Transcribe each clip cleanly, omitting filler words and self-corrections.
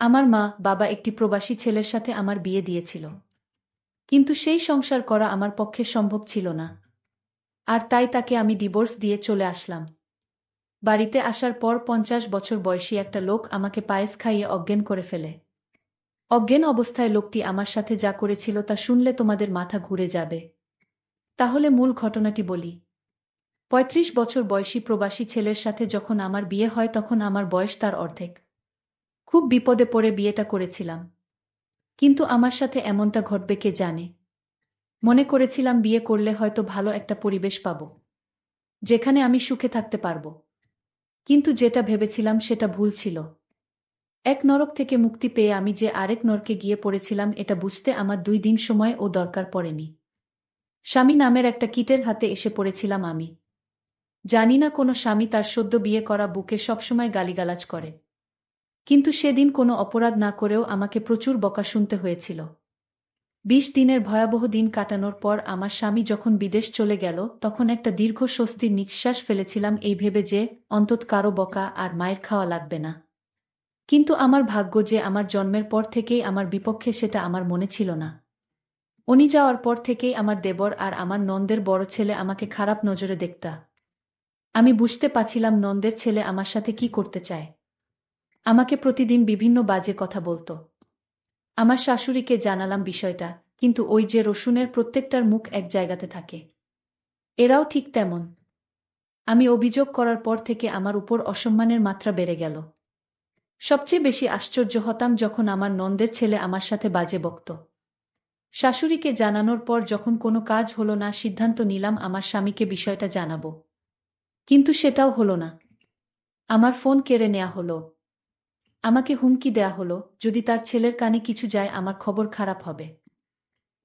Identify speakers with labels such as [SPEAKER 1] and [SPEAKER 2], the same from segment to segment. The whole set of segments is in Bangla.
[SPEAKER 1] আমার মা বাবা একটি প্রবাসী ছেলের সাথে আমার বিয়ে দিয়েছিল, কিন্তু সেই সংসার করা আমার পক্ষে সম্ভব ছিল না। আর তাই তাকে আমি ডিভোর্স দিয়ে চলে আসলাম। বাড়িতে আসার পর 50 বছর বয়সী একটা লোক আমাকে পায়েস খাইয়ে অজ্ঞান করে ফেলে। অজ্ঞান অবস্থায় লোকটি আমার সাথে যা করেছিল তা শুনলে তোমাদের মাথা ঘুরে যাবে। তাহলে মূল ঘটনাটি বলি। 35 বছর বয়সী প্রবাসী ছেলের সাথে যখন আমার বিয়ে হয় তখন আমার বয়স তার অর্ধেক। খুব বিপদে পড়ে বিয়েটা করেছিলাম, কিন্তু আমার সাথে এমনটা ঘটবে কে জানে। মনে করেছিলাম বিয়ে করলে হয়তো ভালো একটা পরিবেশ পাব, যেখানে আমি সুখে থাকতে পারব। কিন্তু যেটা ভেবেছিলাম সেটা ভুল ছিল। এক নরক থেকে মুক্তি পেয়ে আমি যে আরেক নরকে গিয়ে পড়েছিলাম এটা বুঝতে আমার 2 দিন সময় ও দরকার পড়েনি। স্বামী নামের একটা কীটের হাতে এসে পড়েছিলাম আমি। জানি না কোনো স্বামী তার সদ্য বিয়ে করা বুকে সবসময় গালিগালাজ করে, কিন্তু সেদিন কোনো অপরাধ না করেও আমাকে প্রচুর বকা শুনতে হয়েছিল। 20 দিনের ভয়াবহ দিন কাটানোর পর আমার স্বামী যখন বিদেশ চলে গেল তখন একটা দীর্ঘ স্বস্তির নিঃশ্বাস ফেলেছিলাম এই ভেবে যে অন্তত কারো বকা আর মায়ের খাওয়া লাগবে না। কিন্তু আমার ভাগ্য যে আমার জন্মের পর থেকেই আমার বিপক্ষে সেটা আমার মনে ছিল না। উনি যাওয়ার পর থেকেই আমার দেবর আর আমার নন্দের বড় ছেলে আমাকে খারাপ নজরে দেখতা। আমি বুঝতে পারছিলাম নন্দের ছেলে আমার সাথে কি করতে চায়। আমাকে প্রতিদিন বিভিন্ন বাজে কথা বলতো। আমার শাশুড়িকে জানালাম বিষয়টা, কিন্তু ওই যে রসুনের প্রত্যেকটার মুখ এক জায়গাতে থাকে, এরাও ঠিক তেমন। আমি অভিযোগ করার পর থেকে আমার উপর অসম্মানের মাত্রা বেড়ে গেল। সবচেয়ে বেশি আশ্চর্য হতাম যখন আমার নন্দের ছেলে আমার সাথে বাজে বকত। শাশুড়িকে জানানোর পর যখন কোনো কাজ হলো না সিদ্ধান্ত নিলাম আমার স্বামীকে বিষয়টা জানাবো। কিন্তু সেটাও হলো না। আমার ফোন কেড়ে নেওয়া হলো। আমাকে হুমকি দেয়া হলো, যদি তার ছেলের কানে কিছু যায় আমার খবর খারাপ হবে।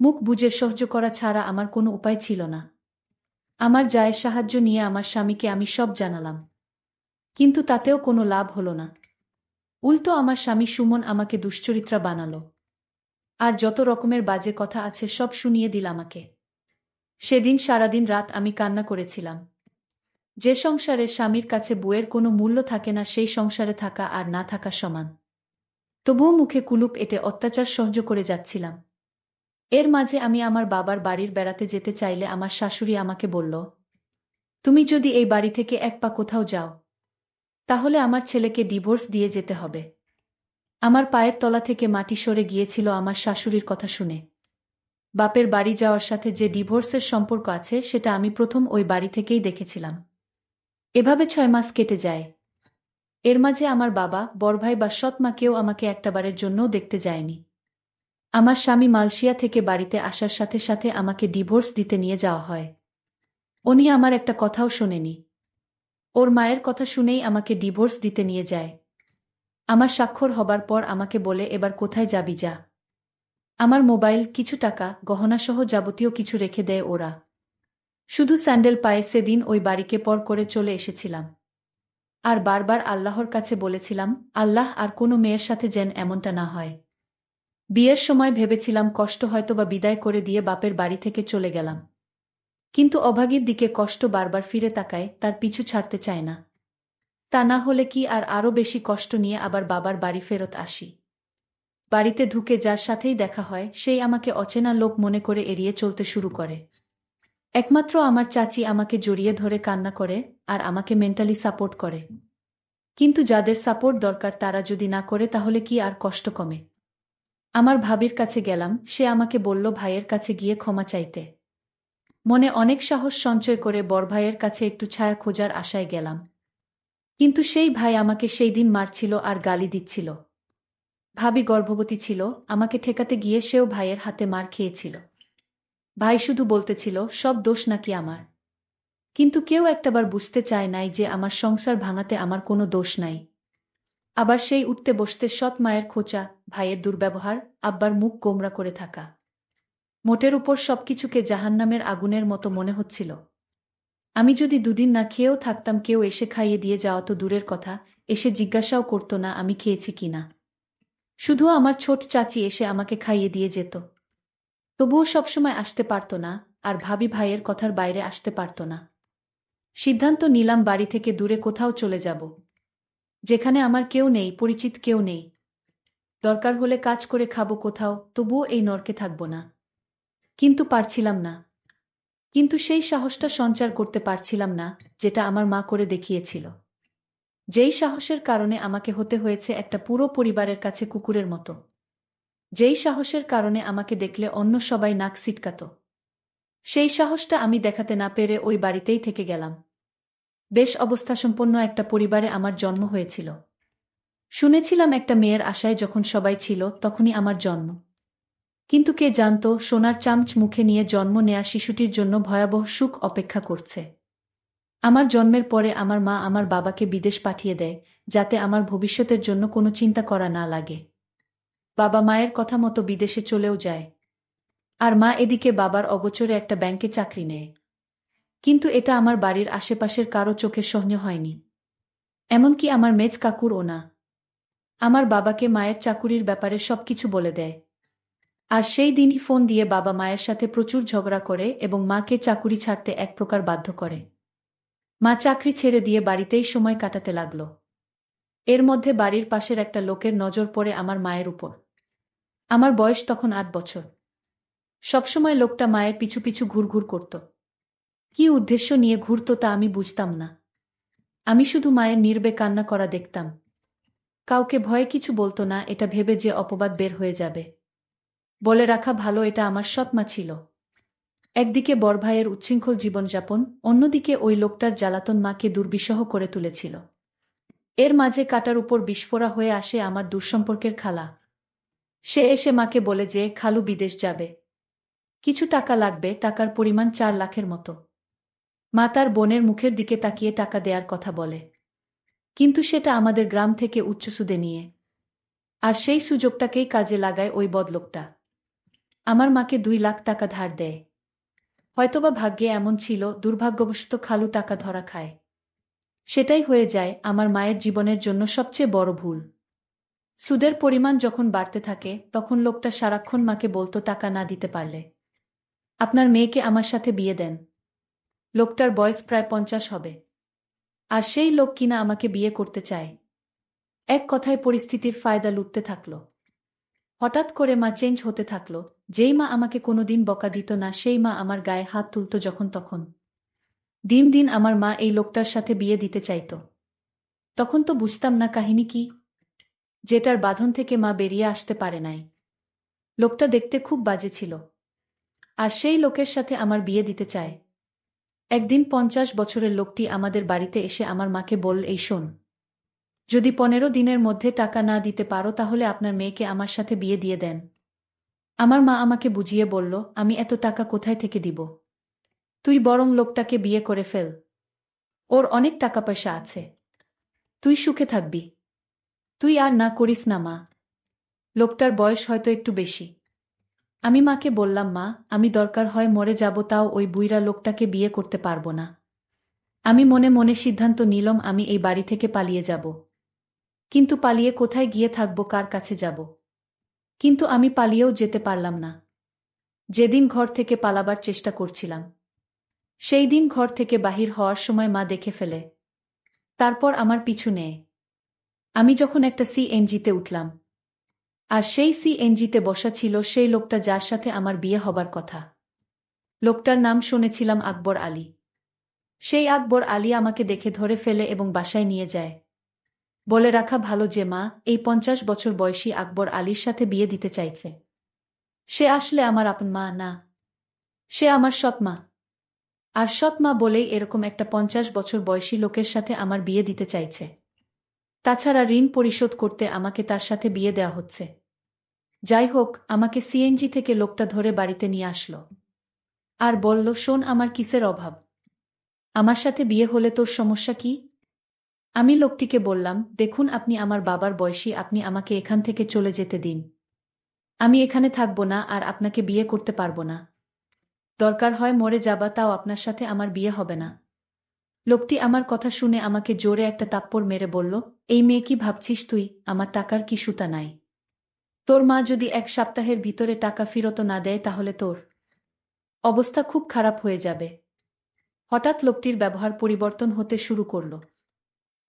[SPEAKER 1] মুখ বুজে সহ্য করা ছাড়া আমার কোনো উপায় ছিল না। আমার জায়ের সাহায্য নিয়ে আমার স্বামীকে আমি সব জানালাম, কিন্তু তাতেও কোনো লাভ হলো না। উল্টো আমার স্বামী সুমন আমাকে দুশ্চরিত্রা বানালো, আর যত রকমের বাজে কথা আছে সব শুনিয়ে দিল আমাকে। সেদিন সারাদিন রাত আমি কান্না করেছিলাম। যে সংসারে স্বামীর কাছে বউয়ের কোনো মূল্য থাকে না সেই সংসারে থাকা আর না থাকা সমান। তবুও মুখে কুলুপ এঁটে অত্যাচার সহ্য করে যাচ্ছিলাম। এর মাঝে আমি আমার বাবার বাড়ির বেড়াতে যেতে চাইলে আমার শাশুড়ি আমাকে বলল, তুমি যদি এই বাড়ি থেকে এক পা কোথাও যাও, তাহলে আমার ছেলেকে ডিভোর্স দিয়ে যেতে হবে। আমার পায়ের তলা থেকে মাটি সরে গিয়েছিল আমার শাশুড়ির কথা শুনে। বাপের বাড়ি যাওয়ার সাথে যে ডিভোর্সের সম্পর্ক আছে সেটা আমি প্রথম ওই বাড়ি থেকেই দেখেছিলাম। এভাবে 6 মাস কেটে যায়। এর মাঝে আমার বাবা, বড়ভাই বা সৎ মা কেউ আমাকে একটাবারের জন্যও দেখতে যায়নি। আমার স্বামী মালয়েশিয়া থেকে বাড়িতে আসার সাথে সাথে আমাকে ডিভোর্স দিতে নিয়ে যাওয়া হয়। উনি আমার একটা কথাও শোনেনি। ওর মায়ের কথা শুনেই আমাকে ডিভোর্স দিতে নিয়ে যায়। আমার স্বাক্ষর হবার পর আমাকে বলে, এবার কোথায় যাবি যা। আমার মোবাইল, কিছু টাকা, গহনাসহ যাবতীয় কিছু রেখে দেয় ওরা। শুধু স্যান্ডেল পায়ে সেদিন ওই বাড়িকে পর করে চলে এসেছিলাম। আর বারবার আল্লাহর কাছে বলেছিলাম, আল্লাহ আর কোনো মেয়ের সাথে যেন এমনটা না হয়। বিয়ের সময় ভেবেছিলাম কষ্ট হয়তোবা বিদায় করে দিয়ে বাপের বাড়ি থেকে চলে গেলাম, কিন্তু অভাগীর দিকে কষ্ট বারবার ফিরে তাকায়, তার পিছু ছাড়তে চায় না। তা না হলে কি আর আরও বেশি কষ্ট নিয়ে আবার বাবার বাড়ি ফেরত আসি। বাড়িতে ঢুকে যার সাথেই দেখা হয় সেই আমাকে অচেনা লোক মনে করে এড়িয়ে চলতে শুরু করে। একমাত্র আমার চাচি আমাকে জড়িয়ে ধরে কান্না করে আর আমাকে মেন্টালি সাপোর্ট করে। কিন্তু যাদের সাপোর্ট দরকার তারা যদি না করে তাহলে কি আর কষ্ট কমে? আমার ভাবির কাছে গেলাম, সে আমাকে বলল ভাইয়ের কাছে গিয়ে ক্ষমা চাইতে। মনে অনেক সাহস সঞ্চয় করে বড় ভাইয়ের কাছে একটু ছায়া খোঁজার আশায় গেলাম। কিন্তু সেই ভাই আমাকে সেই দিন মারছিল আর গালি দিচ্ছিল। ভাবি গর্ভবতী ছিল, আমাকে ঠেকাতে গিয়ে সেও ভাইয়ের হাতে মার খেয়েছিল। ভাই শুধু বলতেছিল সব দোষ নাকি আমার। কিন্তু কেউ একটাবার বুঝতে চায় নাই যে আমার সংসার ভাঙাতে আমার কোনো দোষ নাই। আবার সেই উঠতে বসতে সৎ মায়ের খোঁচা, ভাইয়ের দুর্ব্যবহার, আব্বার মুখ গোমরা করে থাকা। মোটের উপর সবকিছুকে জাহান্নামের আগুনের মতো মনে হচ্ছিল। আমি যদি 2 দিন না খেয়েও থাকতাম কেউ এসে খাইয়ে দিয়ে যাওয়া তো দূরের কথা, এসে জিজ্ঞাসাও করত না আমি খেয়েছি কিনা। শুধু আমার ছোট চাচি এসে আমাকে খাইয়ে দিয়ে যেত। তবুও সবসময় আসতে পারত না, আর ভাবি ভাইয়ের কথার বাইরে আসতে পারত না। সিদ্ধান্ত নিলাম বাড়ি থেকে দূরে কোথাও চলে যাব, যেখানে আমার কেউ নেই, পরিচিত কেউ নেই। দরকার হলে কাজ করে খাবো কোথাও, তবুও এই নরকে থাকব না। কিন্তু পারছিলাম না। কিন্তু সেই সাহসটা সঞ্চার করতে পারছিলাম না, যেটা আমার মা করে দেখিয়েছিল। যেই সাহসের কারণে আমাকে হতে হয়েছে একটা পুরো পরিবারের কাছে কুকুরের মতো। যেই সাহসের কারণে আমাকে দেখলে অন্য সবাই নাক সিটকাত। সেই সাহসটা আমি দেখাতে না পেরে ওই বাড়িতেই থেকে গেলাম। বেশ অবস্থাসম্পন্ন একটা পরিবারে আমার জন্ম হয়েছিল। শুনেছিলাম একটা মেয়ের আশায় যখন সবাই ছিল তখনই আমার জন্ম। কিন্তু কে জানত সোনার চামচ মুখে নিয়ে জন্ম নেয়া শিশুটির জন্য ভয়াবহ সুখ অপেক্ষা করছে। আমার জন্মের পরে আমার মা আমার বাবাকে বিদেশ পাঠিয়ে দেয়, যাতে আমার ভবিষ্যতের জন্য কোনো চিন্তা করা না লাগে। বাবা মায়ের কথা মতো বিদেশে চলেও যায়। আর মা এদিকে বাবার অগোচরে একটা ব্যাংকে চাকরি নেয়। কিন্তু এটা আমার বাড়ির আশেপাশের কারো চোখে সহ্য হয়নি। এমনকি আমার মেজ কাকুরও না। আমার বাবাকে মায়ের চাকুরির ব্যাপারে সবকিছু বলে দেয়। আর সেই দিনই ফোন দিয়ে বাবা মায়ের সাথে প্রচুর ঝগড়া করে এবং মাকে চাকুরি ছাড়তে এক প্রকার বাধ্য করে। মা চাকরি ছেড়ে দিয়ে বাড়িতেই সময় কাটাতে লাগল। এর মধ্যে বাড়ির পাশের একটা লোকের নজর পড়ে আমার মায়ের উপর। আমার বয়স তখন ৮ বছর। সবসময় লোকটা মায়ের পিছু পিছু ঘুরঘুর করত। কী উদ্দেশ্য নিয়ে ঘুরত তা আমি বুঝতাম না। আমি শুধু মায়ের নীরবে কান্না করা দেখতাম। কাউকে ভয়ে কিছু বলতো না, এটা ভেবে যে অপবাদ বের হয়ে যাবে। বলে রাখা ভালো, এটা আমার সৎ মা ছিল। একদিকে বড় ভাইয়ের উচ্ছৃঙ্খল জীবনযাপন, অন্যদিকে ওই লোকটার জ্বালাতন মাকে দুর্বিষহ করে তুলেছিল। এর মাঝে কাটার উপর বিস্ফোরা হয়ে আসে আমার দূরসম্পর্কের খালা। সে এসে মাকে বলে যে খালু বিদেশ যাবে। কিছু টাকা লাগবে, টাকার পরিমাণ ৪ লাখের মতো। মা তার বোনের মুখের দিকে তাকিয়ে টাকা দেয়ার কথা বলে। কিন্তু সেটা আমাদের গ্রাম থেকে উচ্চ সুদে নিয়ে। আর সেই সুযোগটাকেই কাজে লাগায় ওই বদলোকটা। আমার মাকে ২ লাখ টাকা ধার দেয়। হয়তোবা ভাগ্যে এমন ছিল, দুর্ভাগ্যবশত খালু টাকা ধরা খায়। সেটাই হয়ে যায় আমার মায়ের জীবনের জন্য সবচেয়ে বড় ভুল। সুদের পরিমাণ যখন বাড়তে থাকে তখন লোকটা সারাক্ষণ মাকে বলতো টাকা না দিতে পারলে আপনার মেয়েকে আমার সাথে বিয়ে দেন। লোকটার বয়স প্রায় ৫০ হবে। আর সেই লোক কিনা আমাকে বিয়ে করতে চায়। এক কথায় পরিস্থিতির ফায়দা লুটতে থাকল। হঠাৎ করে মা চেঞ্জ হতে থাকল। যেই মা আমাকে কোনোদিন বকা দিত না, সেই মা আমার গায়ে হাত তুলত যখন তখন। দিন দিন আমার মা এই লোকটার সাথে বিয়ে দিতে চাইত। তখন তো বুঝতাম না কাহিনী কি, যেটার বাঁধন থেকে মা বেরিয়ে আসতে পারে নাই। লোকটা দেখতে খুব বাজে ছিল। আর সেই লোকের সাথে আমার বিয়ে দিতে চায়। একদিন ৫০ বছরের লোকটি আমাদের বাড়িতে এসে আমার মাকে বলল, এই শোন, যদি ১৫ দিনের মধ্যে টাকা না দিতে পারো তাহলে আপনার মেয়েকে আমার সাথে বিয়ে দিয়ে দেন। আমার মা আমাকে বুঝিয়ে বলল, আমি এত টাকা কোথায় থেকে দিব? তুই বরং লোকটাকে বিয়ে করে ফেল। ওর অনেক টাকা পয়সা আছে। তুই সুখে থাকবি। তুই আর না করিস না মা। লোকটার বয়স হয়তো একটু বেশি। আমি মাকে বললাম, মা, আমি দরকার হয় মরে যাব, তাও ওই বুইড়া লোকটাকে বিয়ে করতে পারব না। আমি মনে মনে সিদ্ধান্ত নিলাম আমি এই বাড়ি থেকে পালিয়ে যাব। কিন্তু পালিয়ে কোথায় গিয়ে থাকব, কার কাছে যাব? কিন্তু আমি পালিয়েও যেতে পারলাম না। যেদিন ঘর থেকে পালাবার চেষ্টা করছিলাম, সেই দিন ঘর থেকে বাহির হওয়ার সময় মা দেখে ফেলে। তারপর আমার পিছু নেয়। আমি যখন একটা সিএনজিতে উঠলাম, আর সেই সিএনজিতে বসা ছিল সেই লোকটা যার সাথে আমার বিয়ে হবার কথা। লোকটার নাম শুনেছিলাম আকবর আলী। সেই আকবর আলী আমাকে দেখে ধরে ফেলে এবং বাসায় নিয়ে যায়। বলে রাখা ভালো যে মা এই ৫০ বছর বয়সী আকবর আলীর সাথে বিয়ে দিতে চাইছে। সে আসলে আমার আপন মা না, সে আমার সৎ মা। আর সৎ মা বলেই এরকম একটা ৫০ বছর বয়সী লোকের সাথে আমার বিয়ে দিতে চাইছে। তাছাড়া ঋণ পরিশোধ করতে আমাকে তার সাথে বিয়ে দেওয়া হচ্ছে। যাই হোক, আমাকে সিএনজি থেকে লোকটা ধরে বাড়িতে নিয়ে আসলো। আর বলল, শোন, আমার কিসের অভাব? আমার সাথে বিয়ে হলে তোর সমস্যা কি? আমি লোকটিকে বললাম, দেখুন, আপনি আমার বাবার বয়সী, আপনি আমাকে এখান থেকে চলে যেতে দিন। আমি এখানে থাকব না আর আপনাকে বিয়ে করতে পারব না। দরকার হয় মরে যাবা, তাও আপনার সাথে আমার বিয়ে হবে না। লোকটি আমার কথা শুনে আমাকে জোরে একটা থাপ্পড় মেরে বলল, এই মেয়ে, কি ভাবছিস তুই? আমার টাকার কি সুতা নাই? তোর মা যদি ১ সপ্তাহের ভিতরে টাকা ফেরত না দেয় তাহলে তোর অবস্থা খুব খারাপ হয়ে যাবে। হঠাৎ লোকটির ব্যবহার পরিবর্তন হতে শুরু করল।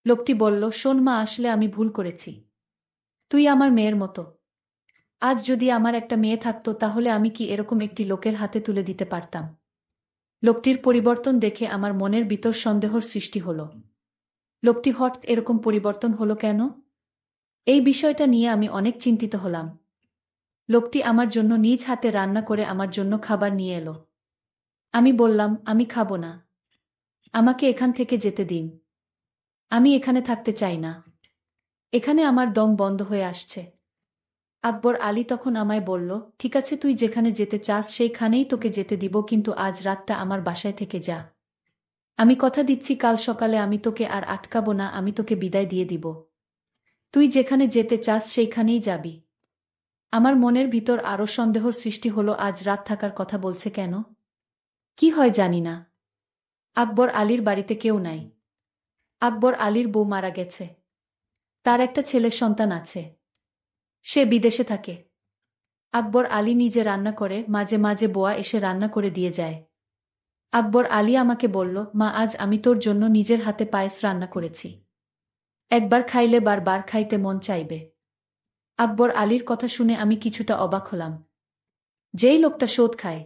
[SPEAKER 1] লোকটি বলল, শোন মা, আসলে আমি ভুল করেছি। তুই আমার মেয়ের মতো। আজ যদি আমার একটা মেয়ে থাকতো তাহলে আমি কি এরকম একটি লোকের হাতে তুলে দিতে পারতাম? লোকটির পরিবর্তন দেখে আমার মনের ভিতর সন্দেহর সৃষ্টি হলো। লোকটি হঠাৎ এরকম পরিবর্তন হলো কেন? এই বিষয়টা নিয়ে আমি অনেক চিন্তিত হলাম। লোকটি আমার জন্য নিজ হাতে রান্না করে আমার জন্য খাবার নিয়ে এলো। আমি বললাম, আমি খাবো না। আমাকে এখান থেকে যেতে দিন। আমি এখানে থাকতে চাই না। এখানে আমার দম বন্ধ হয়ে আসছে। আকবর আলী তখন আমায় বলল, ঠিক আছে, তুই যেখানে যেতে চাস সেইখানেই তোকে যেতে দিব, কিন্তু আজ রাতটা আমার বাসায় থেকে যা। আমি কথা দিচ্ছি কাল সকালে আমি তোকে আর আটকাবো না, আমি তোকে বিদায় দিয়ে দিব। তুই যেখানে যেতে চাস সেইখানেই যাবি। আমার মনের ভিতর আরও সন্দেহর সৃষ্টি হলো, আজ রাত থাকার কথা বলছে কেন? কি হয় জানি না। আকবর আলীর বাড়িতে কেউ নাই। আকবর আলীর বউ মারা গেছে। তার একটা ছেলের সন্তান আছে। সে বিদেশে থাকে। আকবর আলী নিজে রান্না করে, মাঝে মাঝে বোয়া এসে রান্না করে দিয়ে যায়। আকবর আলী আমাকে বলল, মা, আজ আমি তোর জন্য নিজের হাতে পায়েস রান্না করেছি। একবার খাইলে বারবার খাইতে মন চাইবে। আকবর আলীর কথা শুনে আমি কিছুটা অবাক হলাম। যেই লোকটা সুদ খায়,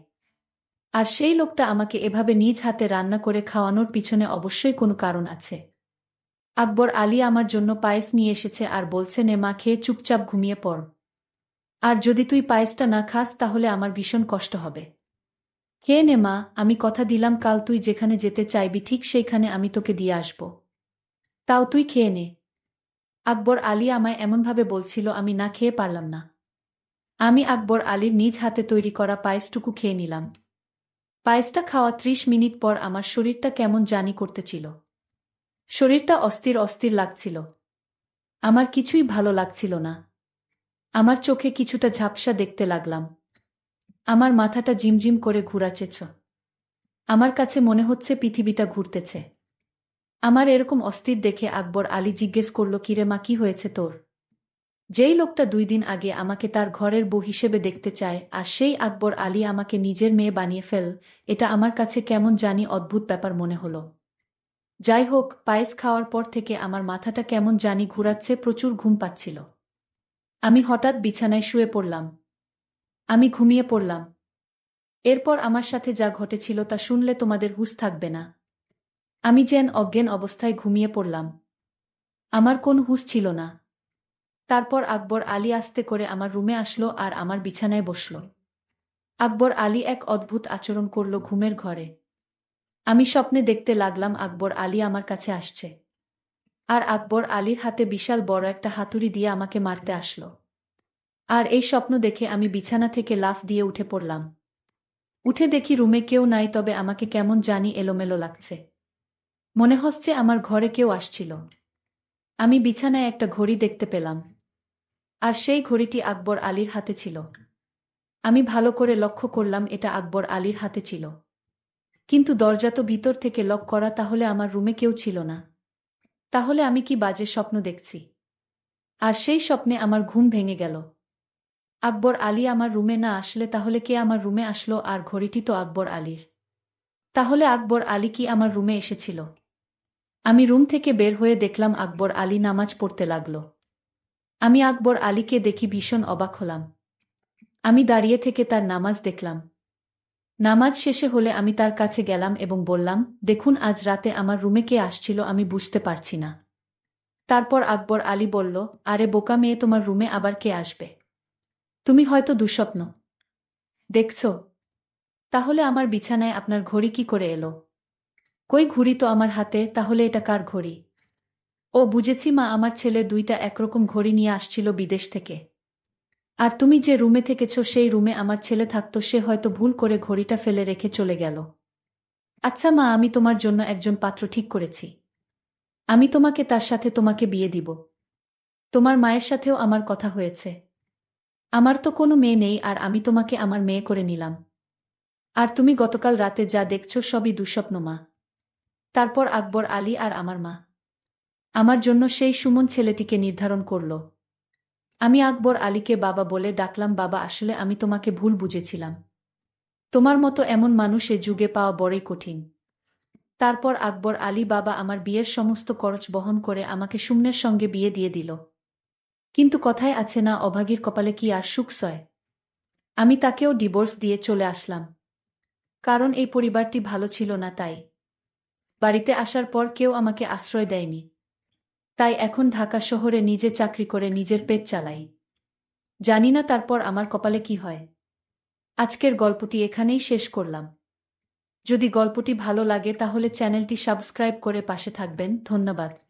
[SPEAKER 1] আর সেই লোকটা আমাকে এভাবে নিজ হাতে রান্না করে খাওয়ানোর পিছনে অবশ্যই কোনো কারণ আছে। আকবর আলী আমার জন্য পায়েস নিয়ে এসেছে আর বলছে, নে মা, খেয়ে চুপচাপ ঘুমিয়ে পড়। আর যদি তুই পায়েসটা না খাস তাহলে আমার ভীষণ কষ্ট হবে। খেয়ে নে মা, আমি কথা দিলাম কাল তুই যেখানে যেতে চাইবি ঠিক সেইখানে আমি তোকে দিয়ে আসব। তাও তুই খেয়ে নে। আকবর আলী আমায় এমনভাবে বলছিল, আমি না খেয়ে পারলাম না। আমি আকবর আলীর নিজ হাতে তৈরি করা পায়েসটুকু খেয়ে নিলাম। পায়েসটা খাওয়া ৩০ মিনিট পর আমার শরীরটা কেমন জানি করতেছিল। শরীরটা অস্থির অস্থির লাগছিল। আমার কিছুই ভালো লাগছিল না। আমার চোখে কিছুটা ঝাপসা দেখতে লাগলাম। আমার মাথাটা ঝিমঝিম করে ঘুরাচ্ছেছ। আমার কাছে মনে হচ্ছে পৃথিবীটা ঘুরতেছে। আমার এরকম অস্থির দেখে আকবর আলী জিজ্ঞেস করল, কিরে মা, কি হয়েছে তোর? যেই লোকটা ২ দিন আগে আমাকে তার ঘরের বউ হিসেবে দেখতে চায়, আর সেই আকবর আলী আমাকে নিজের মেয়ে বানিয়ে ফেল, এটা আমার কাছে কেমন জানি অদ্ভুত ব্যাপার মনে হলো। যাই হোক, পায়েস খাওয়ার পর থেকে আমার মাথাটা কেমন জানি ঘুরাচ্ছে, প্রচুর ঘুম পাচ্ছিল। আমি হঠাৎ বিছানায় শুয়ে পড়লাম। আমি ঘুমিয়ে পড়লাম। এরপর আমার সাথে যা ঘটেছিল তা শুনলে তোমাদের হুঁশ থাকবে না। আমি যেন অজ্ঞান অবস্থায় ঘুমিয়ে পড়লাম। আমার কোন হুঁশ ছিল না। তারপর আকবর আলী আস্তে করে আমার রুমে আসলো আর আমার বিছানায় বসল। আকবর আলী এক অদ্ভুত আচরণ করল ঘুমের ঘরে। আমি স্বপ্নে দেখতে লাগলাম আকবর আলী আমার কাছে আসছে। আর আকবর আলীর হাতে বিশাল বড় একটা হাতুড়ি দিয়ে আমাকে মারতে আসলো। আর এই স্বপ্ন দেখে আমি বিছানা থেকে লাফ দিয়ে উঠে পড়লাম। উঠে দেখি রুমে কেউ নাই, তবে আমাকে কেমন জানি এলোমেলো লাগছে। মনে হচ্ছে আমার ঘরে কেউ আসছিল। আমি বিছানায় একটা ঘড়ি দেখতে পেলাম। আর সেই ঘড়িটি আকবর আলীর হাতে ছিল। আমি ভালো করে লক্ষ্য করলাম এটা আকবর আলীর হাতে ছিল। কিন্তু দরজা তো ভিতর থেকে লক করা, তাহলে আমার রুমে কেউ ছিল না। তাহলে আমি কি বাজে স্বপ্ন দেখছি? আর সেই স্বপ্নে আমার ঘুম ভেঙে গেল। আকবর আলী আমার রুমে না আসলে তাহলে কে আমার রুমে আসলো? আর ঘড়িটি তো আকবর আলীর। তাহলে আকবর আলী কি আমার রুমে এসেছিল? আমি রুম থেকে বের হয়ে দেখলাম আকবর আলী নামাজ পড়তে লাগল। আমি আকবর আলীকে দেখি ভীষণ অবাক হলাম। আমি দাঁড়িয়ে থেকে তার নামাজ দেখলাম। নামাজ শেষে হলে আমি তার কাছে গেলাম এবং বললাম, দেখুন, আজ রাতে আমার রুমে কে আসছিল আমি বুঝতে পারছি না। তারপর আকবর আলী বলল, আরে বোকা মেয়ে, তোমার রুমে আবার কে আসবে? তুমি হয়তো দুঃস্বপ্ন দেখছ। তাহলে আমার বিছানায় আপনার ঘড়ি কি করে এলো? কই, ঘড়ি তো আমার হাতে, তাহলে এটা কার ঘড়ি? ও বুঝেছি মা, আমার ছেলে ২টা একরকম ঘড়ি নিয়ে আসছিল বিদেশ থেকে। আর তুমি যে রুমে থেকেছ সেই রুমে আমার ছেলে থাকতো, সে হয়তো ভুল করে ঘড়িটা ফেলে রেখে চলে গেল। আচ্ছা মা, আমি তোমার জন্য একজন পাত্র ঠিক করেছি। আমি তোমাকে তার সাথে তোমাকে বিয়ে দিব। তোমার মায়ের সাথেও আমার কথা হয়েছে। আমার তো কোনো মেয়ে নেই, আর আমি তোমাকে আমার মেয়ে করে নিলাম। আর তুমি গতকাল রাতে যা দেখছো সবই দুঃস্বপ্ন মা। তারপর আকবর আলী আর আমার মা আমার জন্য সেই সুমন ছেলেটিকে নির্ধারণ করল। আমি আকবর আলীকে বাবা বলে ডাকলাম। বাবা, আসলে আমি তোমাকে ভুল বুঝেছিলাম। তোমার মতো এমন মানুষ এ যুগে পাওয়া বড়ই কঠিন। তারপর আকবর আলী বাবা আমার বিয়ের সমস্ত খরচ বহন করে আমাকে সুমনের সঙ্গে বিয়ে দিয়ে দিল। কিন্তু কথায় আছে না, অভাগীর কপালে কি আর সুখ সয়। আমি তাকেও ডিভোর্স দিয়ে চলে আসলাম। কারণ এই পরিবারটি ভালো ছিল না তাই। বাড়িতে আসার পর কেউ আমাকে আশ্রয় দেয়নি। তাই এখন ঢাকা শহরে নিজে চাকরি করে নিজের পেট চালাই। জানি না তারপর আমার কপালে কি হয়। আজকের গল্পটি এখানেই শেষ করলাম। যদি গল্পটি ভালো লাগে তাহলে চ্যানেলটি সাবস্ক্রাইব করে পাশে থাকবেন। ধন্যবাদ।